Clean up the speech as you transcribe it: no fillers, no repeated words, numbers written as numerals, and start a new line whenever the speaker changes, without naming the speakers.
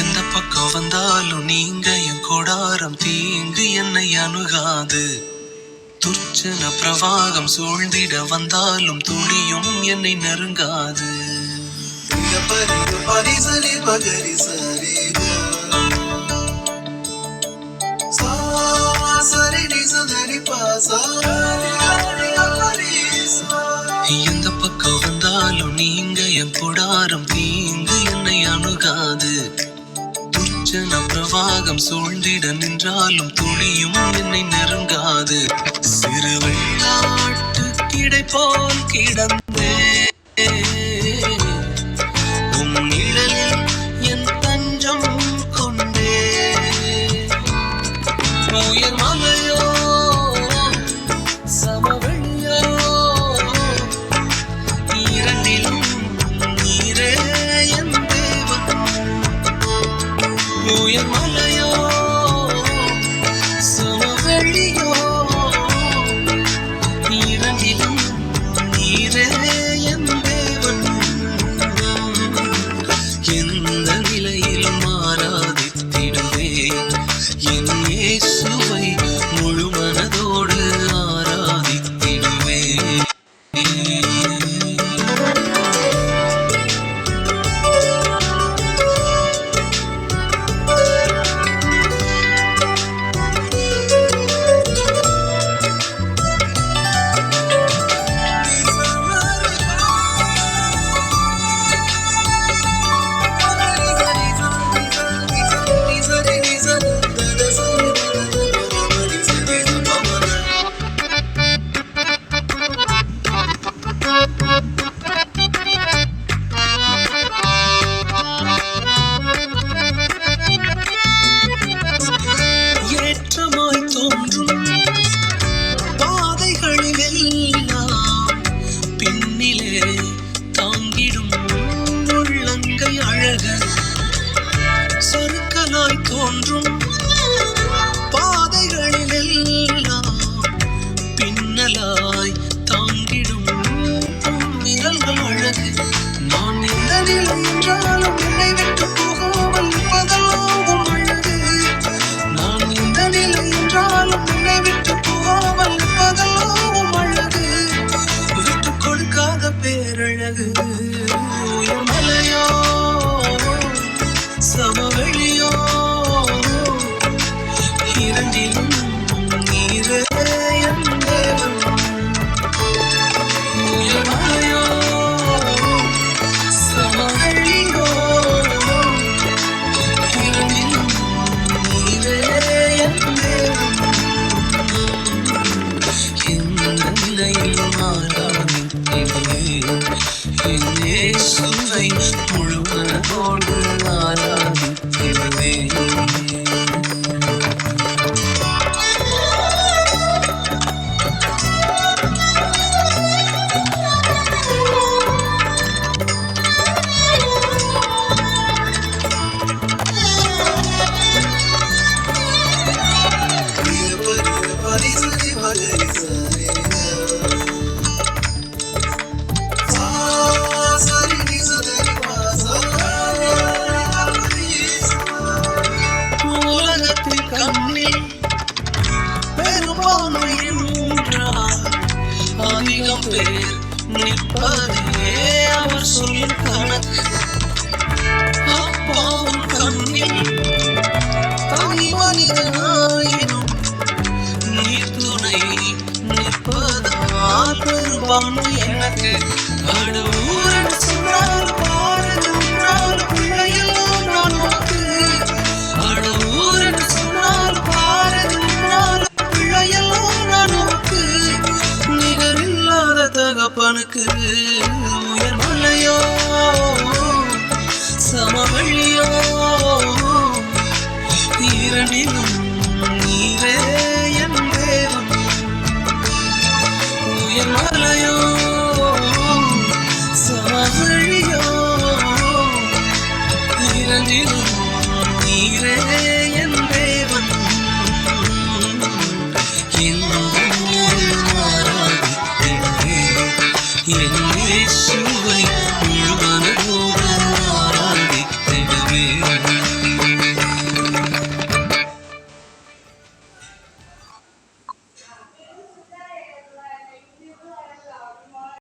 எந்த பக்கம் வந்தாலும் நீங்க என் கொடாரம் தீங்கு என்னை அணுகாது. துர்ச்சன பிரவாகம் சூழ்ந்திட வந்தாலும் துளியும் என்னை நெருங்காது. எந்த பக்கம் வந்தாலும் நீங்க என் கொடாரம் தீங்கு என்னை அணுகாது. துர்ச்சன பிரவாகம் சூழ்ந்திட நின்றாலும் துளியும் என்னை நெருங்காது. சிறு வெள்ளாட்டு கிடை போல் கிடந்தே உம் நிழலில் என் தஞ்சம் கொண்டே. உயர் மலையோ சமவெளியோ இரண்டிலும் நீரே என் தேவன். உயர் மலையோ சமவெளியோ இரண்டிலும் நீரே என் தேவன். எந்த நிலையிலும் ஆராதித்திடுவேன் என் இயேசுவை முழு மனதோடு ஆராதித்திடுவேன். ஏற்றமாய் தோன்றும் பாதைகளிலெல்லாம் பின்னிலே தாங்கிடும் உள்ளங்கை அழகு. சறுக்கலாய் தோன்றும் பாதைகளிலெல்லாம் பின்னலாய் தாங்கிடும் விரல்கள் அழகு. நான் எந்த நிலை என்றாலும் என்னை விட்டு போகாமல் இருப்பதாகும் அழகு. நான் எந்த நிலை என்றாலும் என்னை விட்டு போகாமல் இருப்பதாகும் அழகு. விட்டு கொடுக்காத பேரழகு. உயர் மலையோ சமவெளியோ இரண்டிலும் நீரே என் தேவன். உயர் மலையோ சமவெளியோ இரண்டிலும் நீரே என் தேவன். எந்த நிலையிலும் ஆராதித்திடுவேன் என் இயேசுவை முழு மனதோடு ஆராதித்திடுவேன். உலகத்தில் கண்ணில் பெரும்பான்மை என்றால் அதிகம் பேர் நிற்பதே அவர் சொல்லும் கணக்கு. அப்பாவும் கண்ணில் தனி மனிதனாயினும் நீர் துணை நிற்பதால் பெரும்பான்மை எனக்கு. அடுவூர் சொன்னால் பாரது என்றால் பிள்ளையெல்லாம் நான் உனக்கு. அடுவூர் சொன்னால் பாரது என்றால் பிள்ளையெல்லாம் நான் உனக்கு. நிகரில்லாத தகப்பனுக்கு. உயர் மலையோ சமவெளியோ இரண்டிலும் நீரே என் தேவன். உயர் மலையோ சமவெளியோ இரண்டிலும் நீரே என் தேவன். என் இயேசுவை முழு மனதோடு ஆராதித்திடுவேன்.